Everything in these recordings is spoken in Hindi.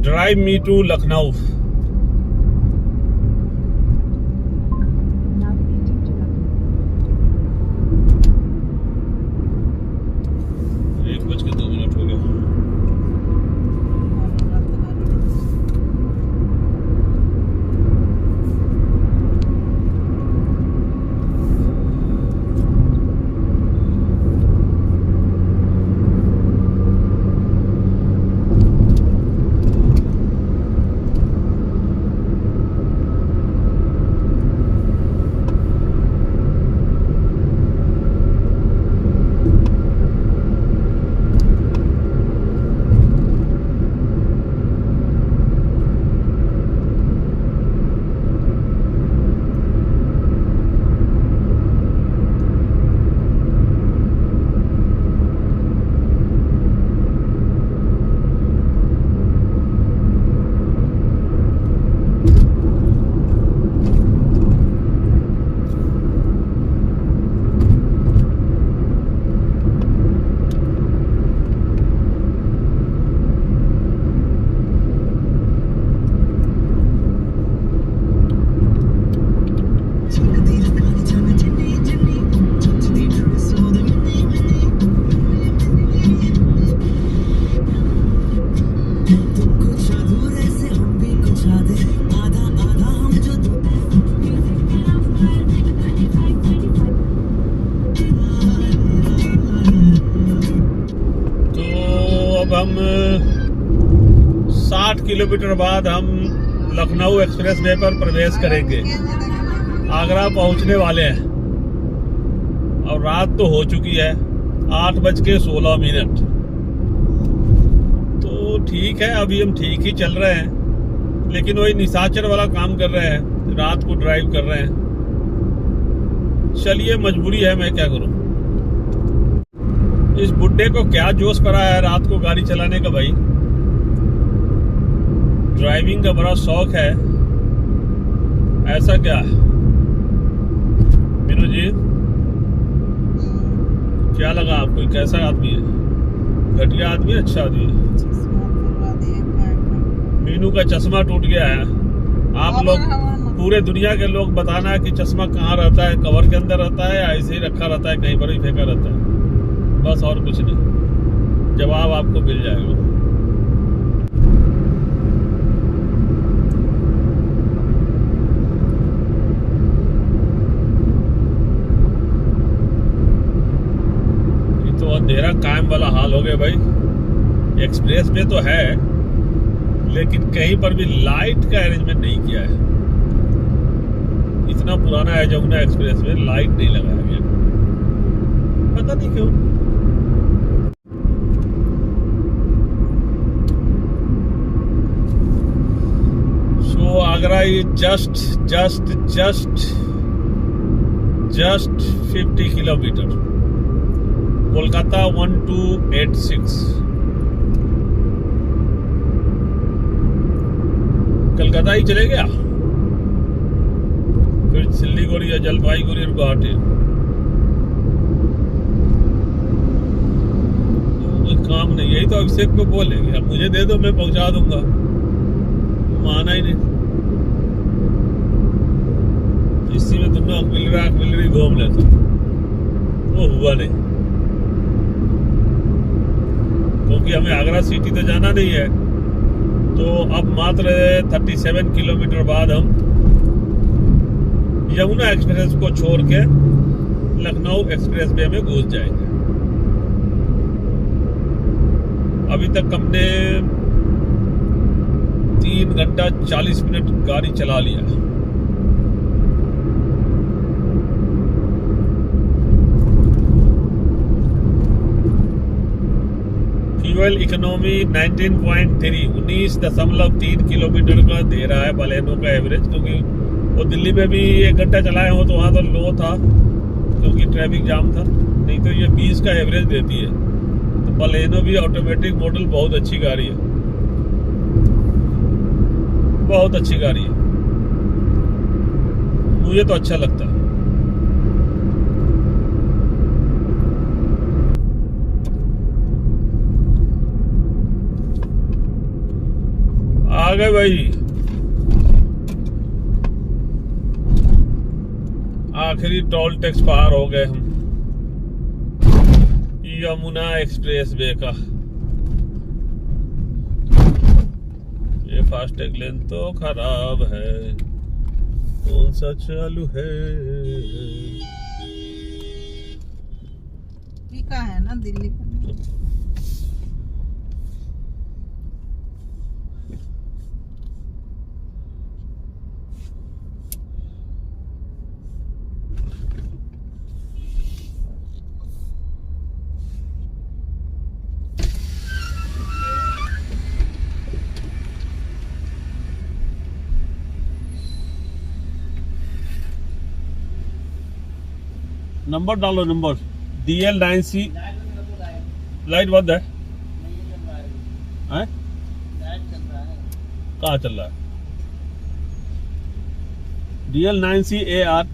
Drive me to Lucknow. हम 60 किलोमीटर बाद हम लखनऊ एक्सप्रेस वे पर प्रवेश करेंगे। आगरा पहुंचने वाले हैं और रात तो हो चुकी है 8:16। तो ठीक है, अभी हम ठीक ही चल रहे हैं, लेकिन वही निशाचर वाला काम कर रहे हैं, रात को ड्राइव कर रहे हैं। चलिए, मजबूरी है, मैं क्या करूं। इस बुड्ढे को क्या जोश पड़ा है रात को गाड़ी चलाने का। भाई ड्राइविंग का बड़ा शौक है, ऐसा क्या है मीनू जी? क्या लगा आपको, कैसा आदमी है? घटिया आदमी, अच्छा आदमी है? मीनू का चश्मा टूट गया है। आप लोग, पूरे दुनिया के लोग बताना है कि चश्मा कहाँ रहता है, कवर के अंदर रहता है या ऐसे ही रखा रहता है, कहीं पर ही फेंका रहता है, बस और कुछ नहीं। जवाब आपको मिल जाएगा। ये तो अंधेरा कायम वाला हाल हो गया भाई। एक्सप्रेस पे तो है, लेकिन कहीं पर भी लाइट का अरेंजमेंट नहीं किया है। इतना पुराना है जमुना एक्सप्रेस में लाइट नहीं लगाया गया, पता नहीं क्यों। Agra is just 50 kilometre. Kolkata 1286। Calcutta ही चले गया, फिर सिल्लीगुड़ी या जलपाईगुड़ी और गुवाहाटी। कोई काम नहीं, यही तो अभिषेक को बोलेंगे, अब मुझे दे दो मैं पहुंचा दूंगा, माना ही नहीं। इसी में तुमने अकबिलरी घूम लेते, वो हुआ नहीं, क्योंकि हमें आगरा सिटी तो जाना नहीं है। तो अब मात्र 37 किलोमीटर बाद हम यमुना एक्सप्रेस को छोड़ के लखनऊ एक्सप्रेस वे में घुस जाएंगे। अभी तक हमने 3 घंटा 40 मिनट गाड़ी चला लिया। फ्यूल इकोनॉमी 19.3 किलोमीटर का दे रहा है बलेनो का एवरेज, क्योंकि वो दिल्ली में भी 1 घंटा चलाए हो तो वहाँ तो लो था क्योंकि ट्रैफिक जाम था, नहीं तो ये 20 का एवरेज देती है। तो बलेनो भी ऑटोमेटिक मॉडल बहुत अच्छी गाड़ी है, बहुत अच्छी गाड़ी है, मुझे तो अच्छा लगता है। आ गए भाई, आखिरी टोल टैक्स पार हो गए हम यमुना एक्सप्रेस वे का। ये फास्टैग लेन तो खराब है, कौन सा चालू है? का है ना दिल्ली का। नंबर डालो, नंबर DL9C। लाइट बंद है, हैं? कहाँ चल रहा है? DL9C AR।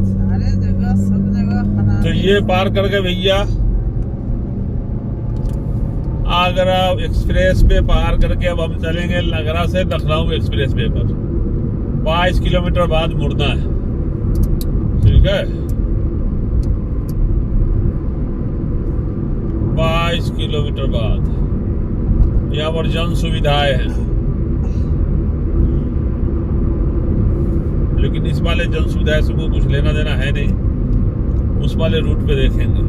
सारे जगह सब जगह खराब। तो ये पार करके भैया आगरा एक्सप्रेस पे पार करके अब हम चलेंगे लगरा से लखनऊ एक्सप्रेस वे पर। 22 किलोमीटर बाद मुड़ना है, ठीक है? 22 किलोमीटर बाद यहाँ पर जन सुविधाएं हैं, लेकिन इस वाले जन सुविधाएं से कुछ लेना देना है नहीं, उस वाले रूट पे देखेंगे।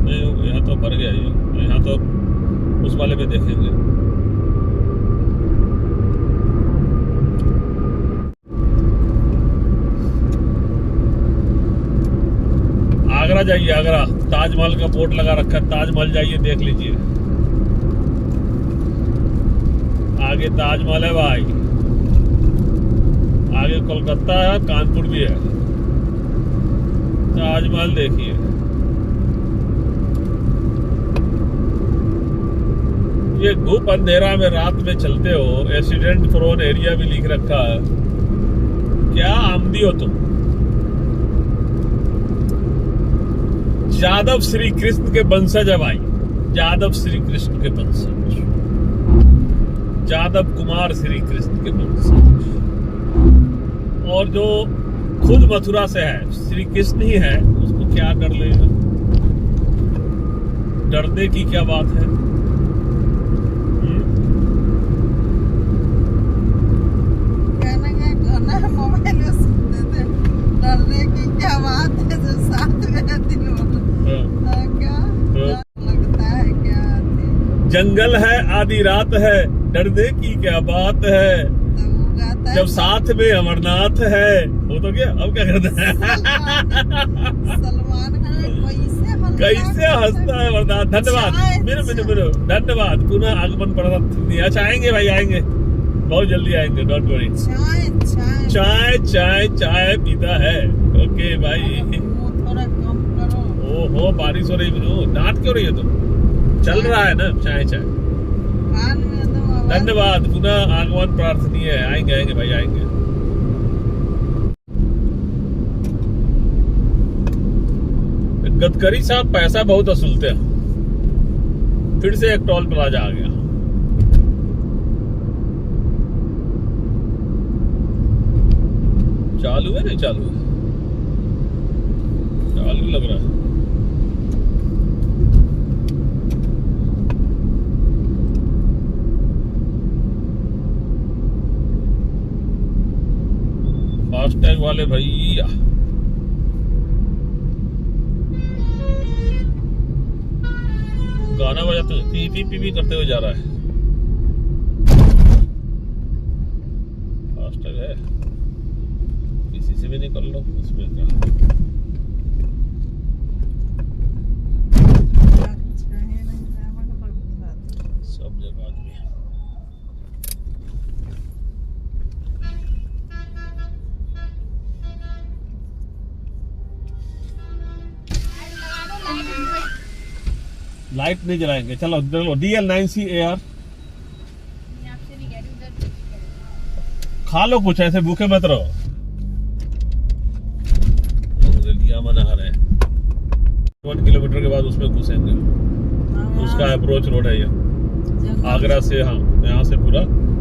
नहीं, यहाँ तो भर गया ये, यहाँ तो उस वाले पे देखेंगे। आगरा जाइए, आगरा ताजमहल का बोर्ड लगा रखा है, ताजमहल जाइए देख लीजिए। आगे ताजमहल है भाई, आगे कोलकाता है, कानपुर भी है। ताजमहल देखिए। ये धूप अंधेरा में रात में चलते हो, एक्सीडेंट प्रोन एरिया भी लिख रखा है। क्या आमदी हो तुम? यादव श्री कृष्ण के वंशज है भाई, यादव श्री कृष्ण के वंशज, यादव कुमार श्री कृष्ण के वंशज। और जो खुद मथुरा से है, श्री कृष्ण ही है, उसको क्या डर लेगा? डरने की क्या बात है? मोबाइल में सुनते थे, डरने की क्या बात है, जो साथ में दिल क्या लगता है क्या थी? जंगल है आधी रात है, डरने की क्या बात है, तो जब साथ में अमरनाथ है। वो तो क्या, अब क्या करता है? सलमान खान कैसे हंसता है अमरनाथ। धन्यवाद, मेरे धन्यवाद। पुनः आगमन पर अच्छा आएंगे भाई, आएंगे बहुत जल्दी आएंगे, डोंट वरी। चाय चाय चाय पीता है। ओके भाई, थोड़ा कम करो। ओहो बारिश हो रही है, डांट क्यों रही है तुम? चल रहा है ना चाय चाय। कान में तो धन्यवाद, पुनः आगमन प्रार्थनीय है। आएंगे आएंगे भाई, आएंगे। गडकरी साहब पैसा बहुत वसूलते हैं। फिर से एक टोल प्लाजा आ गया। चालू है नहीं चालू है? चालू लग रहा है। फास्टैग वाले भैया, गाना बजाते पी पी पी पी करते हुए जा रहा है। फास्टैग है, किसी से भी निकल लो, उसमें क्या सब जगह आदमी है। लाइट नहीं जलाएंगे, चलो चलो। DL9C AR खा लो कुछ, ऐसे भूखे मत रहो। बाद उसमें घुसेंगे। उसका अप्रोच रोड है ये आगरा से, हाँ यहाँ से पूरा,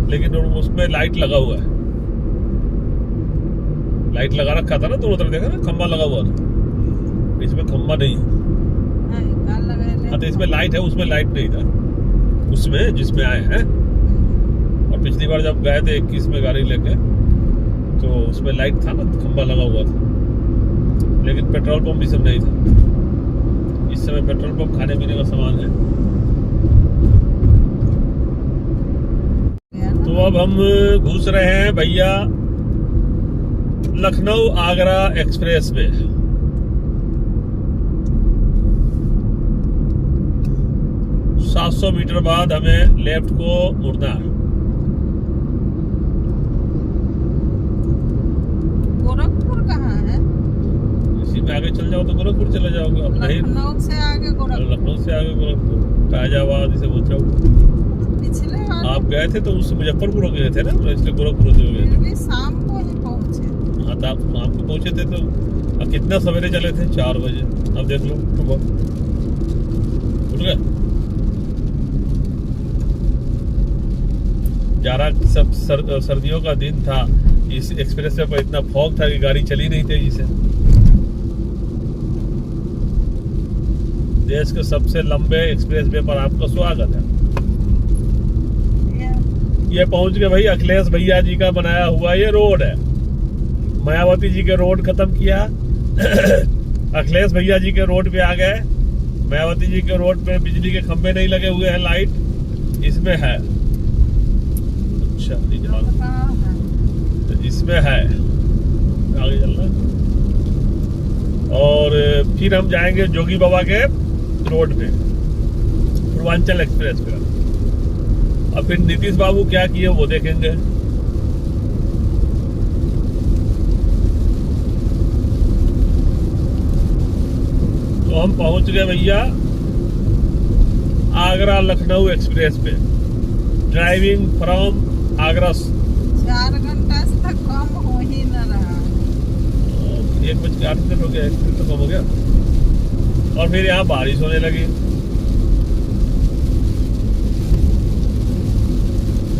लेकिन उसमें लाइट लगा हुआ है, लाइट लगा रखा था ना दोनों तरफ, देखा ना खंबा लगा हुआ था, इसमें खंबा नहीं है। हाँ तो इसमें लाइट है, उसमें लाइट नहीं था, उसमें जिसमें आए हैं। और पिछली बार जब गए थे 21 में गाड़ी लेके, तो उसमें लाइट था ना, खंबा लगा हुआ था, लेकिन पेट्रोल पंप भी सब नहीं था। इस समय पेट्रोल पंप खाने पीने का सामान है। तो अब हम घुस रहे हैं भैया लखनऊ आगरा एक्सप्रेस पे। सात 700 मीटर बाद हमें लेफ्ट को मुड़ना है। गोरखपुर कहाँ है? इसी में आगे चल जाओ तो गोरखपुर चले जाओगे। अब नहीं, लखनऊ से आगे गोरखपुर, लखनऊ से आगे गोरखपुर, फैजाबाद इसे बोलते हो। पिछले बार आप गए थे तो उस मुजफ्फरपुर गए थे ना, तो इसलिए गोरखपुर होते हुए गए फिर थे। भी शाम को ही पहुँचे। हाँ तो आप शाम को पहुंचे थे, तो अब कितना सवेरे चले थे, 4 बजे। अब देख लो सुबह उठ गए। जारा सब सर्दियों का दिन था, इस एक्सप्रेस वे पर इतना फॉग था कि गाड़ी चली नहीं तेजी से। देश के सबसे लंबे एक्सप्रेस वे पर आपका स्वागत है। ये पहुंच गए भाई, अखिलेश भैया जी का बनाया हुआ ये रोड है। मायावती जी के रोड खत्म किया, अखिलेश भैया जी के रोड पे आ गए। मायावती जी के रोड पे बिजली के खंभे नहीं लगे हुए हैं, लाइट इसमें है। अच्छा तो इसमें है, आगे चलना। और फिर हम जाएंगे जोगी बाबा के रोड पे, पूर्वांचल एक्सप्रेस पे। और फिर नीतीश बाबू क्या किए वो देखेंगे। तो हम पहुंच गए भैया आगरा लखनऊ एक्सप्रेस पे, ड्राइविंग फ्रॉम आगरा। 4 घंटा से तक कम हो ही न रहा। 1:08 हो गया, तो कम हो गया। और फिर यहाँ बारिश होने लगी।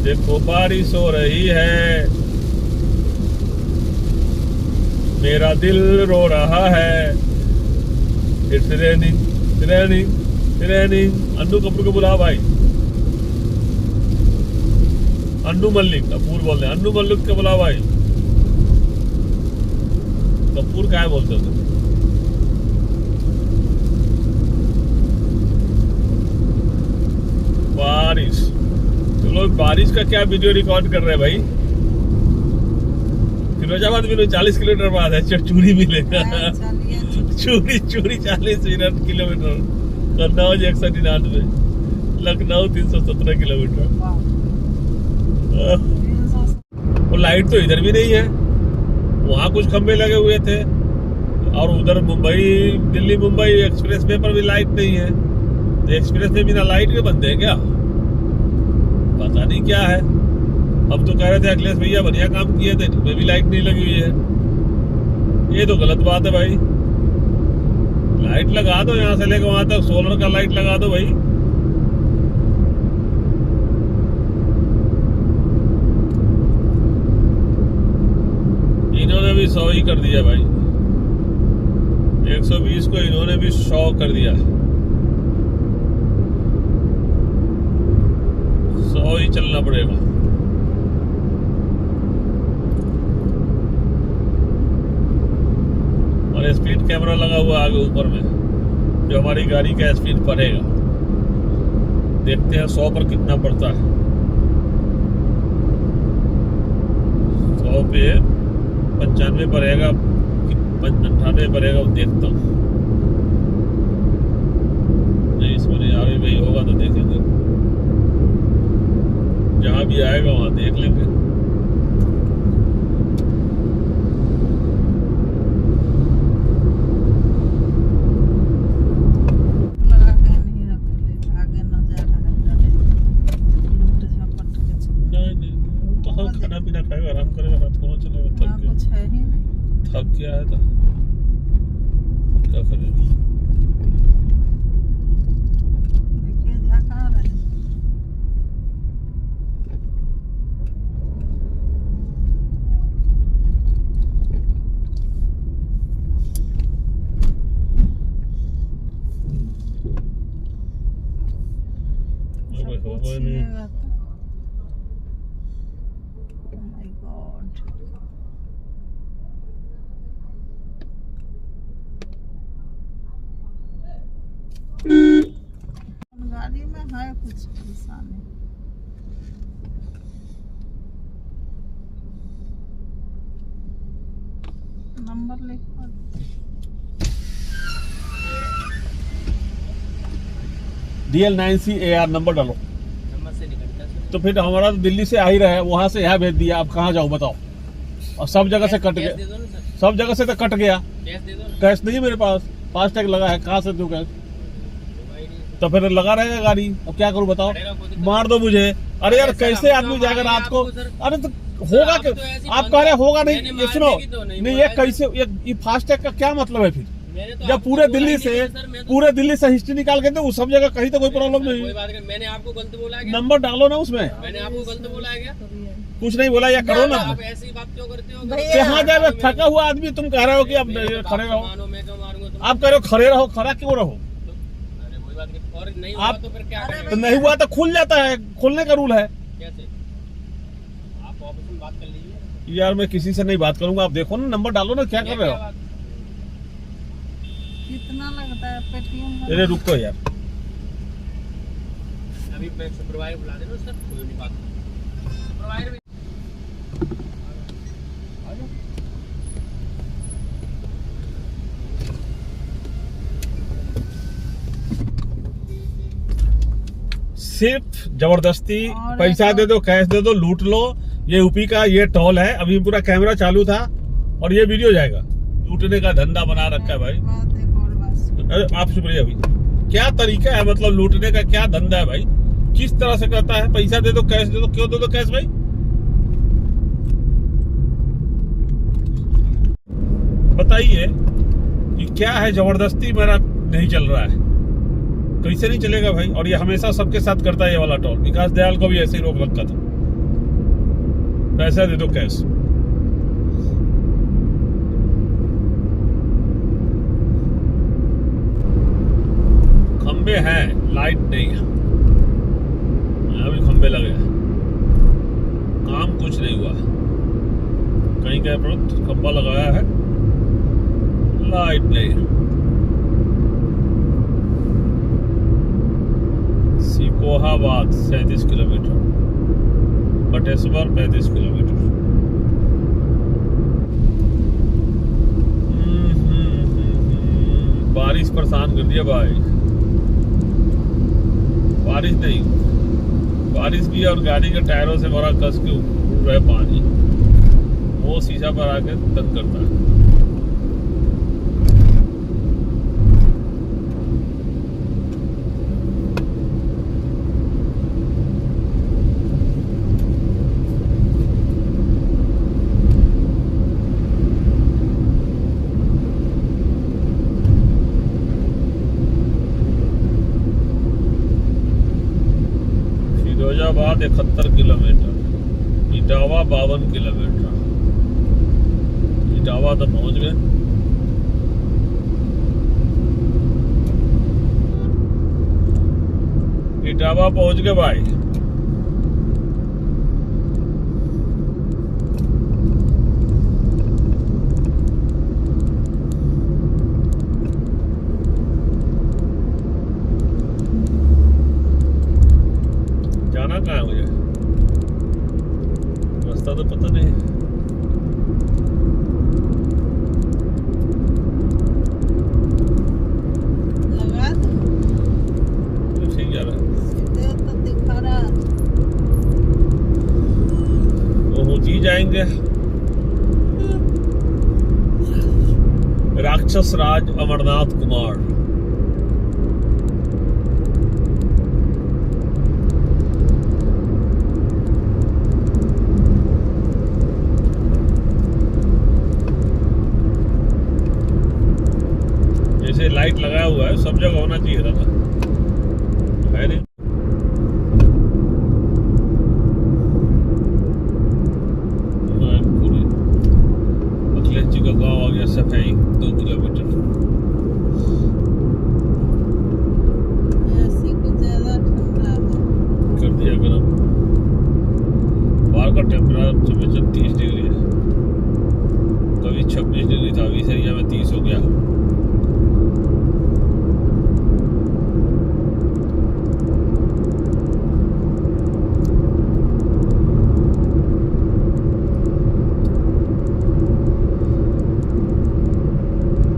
देखो बारिश हो रही है, मेरा दिल रो रहा है। It's raining raining raining. Annu Kapoor को बुला भाई, अन्नू मल्लिक, कपूर बोल रहे, अन्नू मल्लिक को बुला भाई। कपूर क्या है बोलते हो? बारिश, चलो बारिश का क्या वीडियो रिकॉर्ड कर रहे हैं भाई। फिरोजाबाद में 40 किलोमीटर बाद है, चूड़ी मिलेगा। चूड़ी 40 किलोमीटर, कन्नौज 199, लखनऊ 317 किलोमीटर। वो लाइट तो इधर भी नहीं है, वहाँ कुछ खंबे लगे हुए थे। और उधर मुंबई दिल्ली मुंबई एक्सप्रेस वे पर भी लाइट नहीं है। तो एक्सप्रेस वे बिना लाइट के बनते हैं क्या? पता नहीं क्या है। अब तो कह रहे थे अखिलेश भैया बढ़िया काम किए थे, इसमें भी लाइट नहीं लगी हुई है। ये तो गलत बात है भाई। लाइट लगा दो, यहाँ से लेकर वहां तक सोलर का लाइट लगा दो भाई। इन्होंने भी 100 ही कर दिया भाई, 120 को इन्होंने भी 100 कर दिया। 100 ही चलना पड़ेगा। और स्पीड कैमरा लगा हुआ आगे ऊपर में, जो हमारी गाड़ी का स्पीड पड़ेगा। देखते हैं 100 पर कितना पड़ता है। 100 पे 95 पड़ेगा, 98 पड़ेगा, देखता हूँ। नहीं इसमें नहीं, आगे कहीं होगा तो देखेंगे, जहाँ भी आएगा वहाँ देख लेंगे। खाना पीना खाएगा, आराम करेगा, रात को चलेगा। थक गया है तो क्या करेगा। गाड़ी में है कुछ परेशानी। नंबर लिखो। DL9CAR नंबर डालो। नंबर से निकलता है। तो फिर हमारा तो दिल्ली से आ ही रहा है, वहां से यहाँ भेज दिया, अब कहाँ जाऊँ बताओ। और सब जगह से कट कैश गया, दे दो ना सर, सब जगह से तो कट गया। कैश दे दो ना। कैश नहीं है मेरे पास, फास्टैग लगा है, कहाँ से दूं कैश? तो फिर लगा रहेगा गाड़ी, अब क्या करूं बताओ। मार दो मुझे। अरे यार कैसे आदमी जाएगा रात को? अरे तो होगा क्या? आप कह रहे होगा नहीं, ये सुनो नहीं, ये कैसे ये फास्टैग का क्या मतलब है फिर? जब पूरे दिल्ली से हिस्ट्री निकाल के दो, सब जगह कहीं तो कोई प्रॉब्लम कोई नहीं। बात नहीं, मैंने आपको गलत बोला है क्या? नंबर डालो ना उसमें। मैंने आपको गलत बोला है क्या? कुछ नहीं बोला, या करो ना। आप ऐसी बात क्यों करते हो? भैया, कहाँ जाए थका हुआ आदमी, तुम कह रहे हो कि अब खड़े रहो। मानो मैं क्यों मारूंगा तुम? आप कह रहे हो खड़े रहो, खड़ा क्यों रहो? अरे कोई बात नहीं, और नहीं हुआ आप- तो फिर क्या अरे करेंगे? तो नहीं हुआ तो खुल जाता है, खुलने का रूल है। कैसे? आप ऑफिस में बात कर लीजिए। यार मैं किसी से नहीं बात करूंगा, आप देखो ना, नंबर डालो ना, क्या कर रहे हो? बात? कितना लगता है पेटीएम? अरे रुको यार, अभी मैं सुपरवाइजर बुला देना सर, कोई नहीं बात। सुपरवाइजर भी सिर्फ जबरदस्ती और पैसा ऐसा- दे दो, कैश दे दो, लूट लो। ये यूपी का ये टोल है, अभी पूरा कैमरा चालू था और ये वीडियो जाएगा। लूटने का धंधा बना रखा है भाई। बात एक और बात सुन। अरे आप चुप रहिए, अभी क्या तरीका है, मतलब लूटने का क्या धंधा है भाई? किस तरह से करता है? पैसा दे दो, कैश दे दो। क्यों दे दो कैश भाई? बताइए कि क्या है? जबरदस्ती मेरा नहीं चल रहा है, कैसे नहीं चलेगा भाई? और ये हमेशा सबके साथ करता है ये वाला टोल। विकास दयाल को भी ऐसे ही रोक रखा था, पैसा दे दो कैश। खंबे हैं, लाइट नहीं है। अभी खंबे लगे हैं, काम कुछ नहीं हुआ। कहीं कहीं पर खंबा लगाया है, लाइट नहीं। Shikohabad 37 kilometre, Bateshwar 35 kilometre. बारिश परेशान कर दिया भाई। बारिश नहीं, बारिश भी और गाड़ी के टायरों से बड़ा कस के उड़ रहा है पानी, वो शीशा पर आके तंग करता है। Firozabad 71 kilometre, Etawah 52 kilometre. इटावा तो पहुंच गए। इटावा पहुंच गए भाई। जाना कहाँ है मुझे? रास्ता तो पता नहीं। लगा दो, ठीक जा रहा है। सीधे तो दिखा रहा है। पहुंच ही जाएंगे। राक्षस राज अमरनाथ कुमार। जैसे लाइट लगाया हुआ है, सब जगह होना चाहिए था ना, है नहीं। पूरी अखिलेश जी का गाँव आ गया, सफाई 2 किलोमीटर। ऐसी कुछ ज्यादा ठंडा है। कर दिया गरम। बाहर का टेम्परेचर 30 डिग्री है, कभी 26 डिग्री था, अभी इस एरिया में 30 हो गया।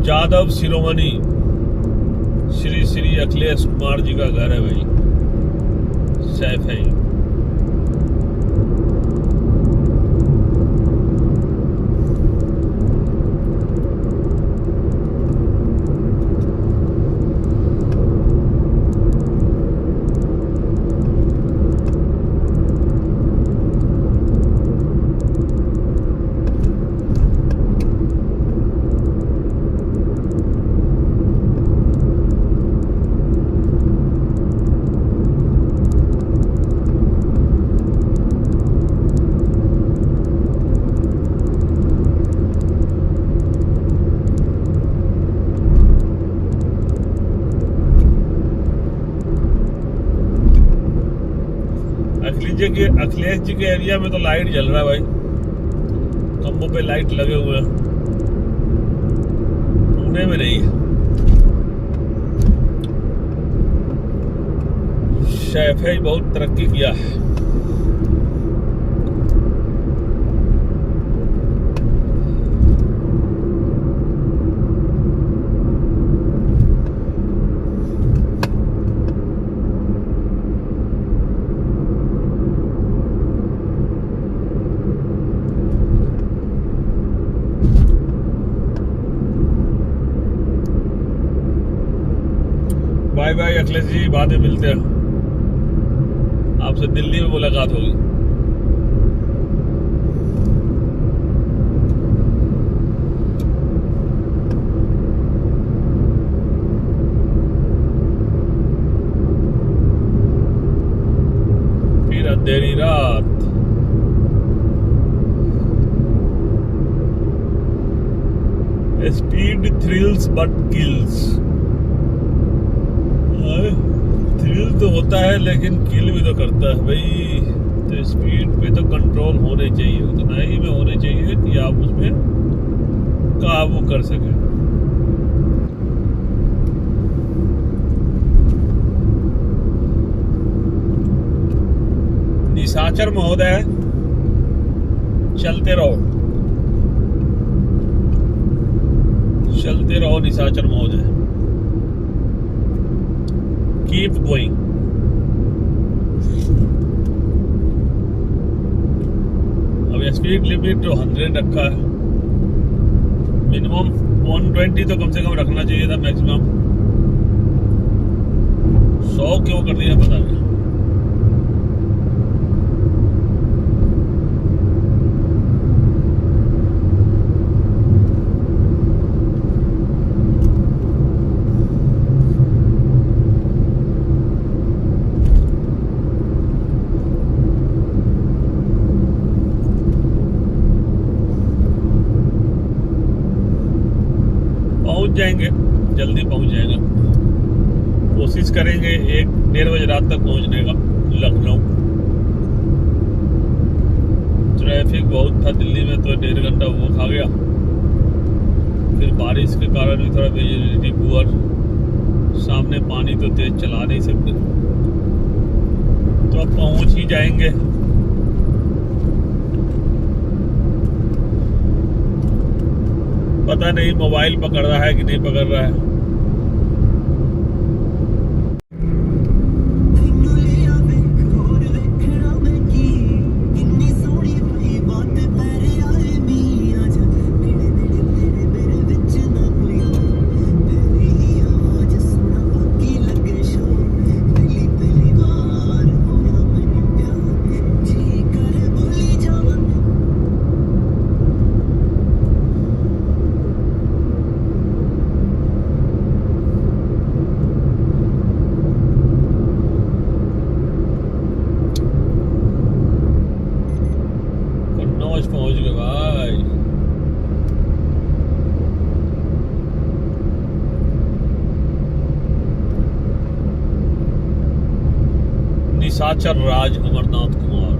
जादव शिरोमणि श्री श्री अखिलेश कुमार जी का घर है भाई, सैफ है। अखिलेश जी के एरिया में तो लाइट जल रहा है भाई, खंभों पे लाइट लगे हुए हैं, पुणे में नहीं है। सैफ बहुत तरक्की किया है। बाय बाय अखिलेश जी, बाद में मिलते हैं, आपसे दिल्ली में मुलाकात होगी। फिर अंधेरी रात। Speed thrills but kills. Thrill तो होता है लेकिन किल भी तो करता है भाई। तो स्पीड पे तो कंट्रोल होने चाहिए, उतना ही में होने चाहिए कि आप उसमें काबू कर सकें। निशाचर महोदय, चलते रहो, चलते रहो निशाचर महोदय, कीप गोइंग। अब स्पीड लिमिट तो 100 रखा है, मिनिमम 120 तो कम से कम रखना चाहिए था, मैक्सिमम 100 क्यों कर दिया पता नहीं। जाएंगे, जल्दी पहुंच जाएगा, कोशिश करेंगे 1-1:30 बजे रात तक पहुंचने का लखनऊ। ट्रैफिक बहुत था दिल्ली में, तो 1.5 घंटा वो खा गया। फिर बारिश के कारण भी थोड़ा विजिबिलिटी पुअर, सामने पानी तो तेज चला नहीं सकते, तो अब पहुंच ही जाएंगे। पता नहीं मोबाइल पकड़ रहा है कि नहीं पकड़ रहा है। पहुंच गए भाई। निशाचर राज अमरनाथ कुमार।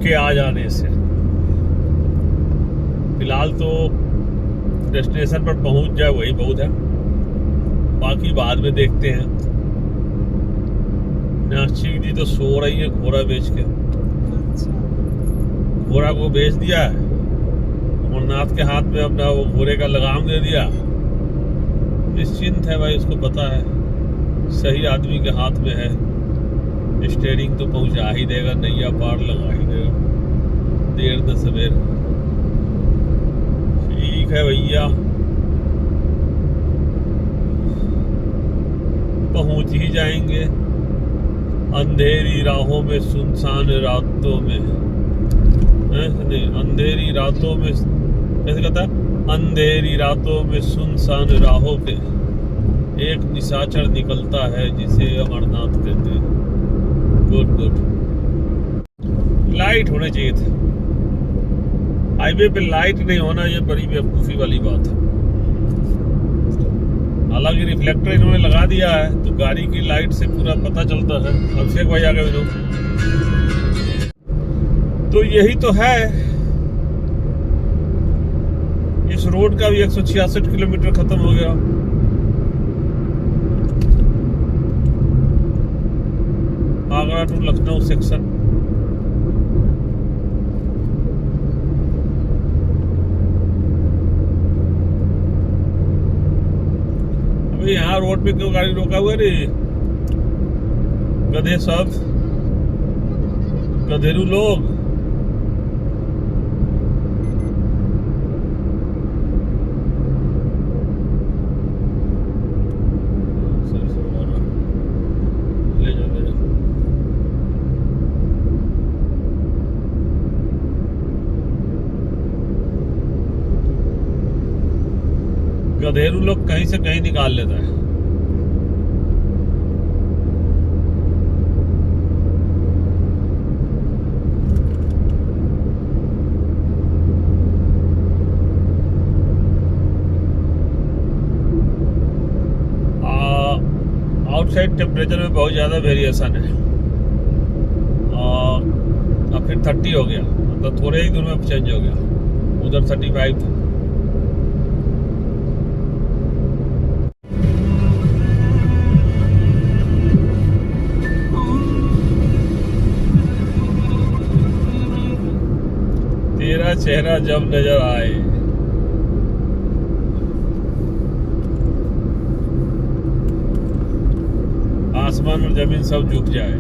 के आ जाने से। फिलहाल तो डेस्टिनेशन पर पहुंच जाए वही बहुत है, बाकी बाद में देखते हैं। नासिक जी तो सो रही है घोड़ा बेच के। अच्छा घोड़ा को बेच दिया है, अमरनाथ के हाथ में अपना वो घोड़े का लगाम दे दिया। निश्चिंत है भाई, उसको पता है सही आदमी के हाथ में है, स्टेयरिंग तो पहुंचा ही देगा, नैया पार लगा ही देगा, देर न सवेर। ठीक है भैया, पहुंच ही जाएंगे। अंधेरी राहों में सुनसान रातों में, नहीं अंधेरी रातों में, कैसे कहता है, अंधेरी रातों में सुनसान राहों पे एक निशाचर निकलता है जिसे अमरनाथ कहते हैं। Good good. लाइट होने चाहिए थे हाईवे पे, लाइट नहीं होना ये बड़ी बेवकूफ़ी वाली बात है। हालांकि रिफ्लेक्टर इन्होंने लगा दिया है तो गाड़ी की लाइट से पूरा पता चलता है। अभिषेक भाई आ गए लोग, तो यही तो है। इस रोड का भी 166 किलोमीटर खत्म हो गया। Agra to Lucknow section. अबे यहाँ रोड पे क्यों गाड़ी रोका हुआ रे? गधे सब, गधेरू लोग। गधेरू लोग कहीं से कहीं निकाल लेता है। आउटसाइड टेम्परेचर में बहुत ज़्यादा वेरिएशन है, और फिर 30 हो गया, मतलब थोड़े ही दूर में चेंज हो गया। उधर 35 था। तेरा चेहरा जब नजर आए, आसमान और जमीन सब झुक जाए।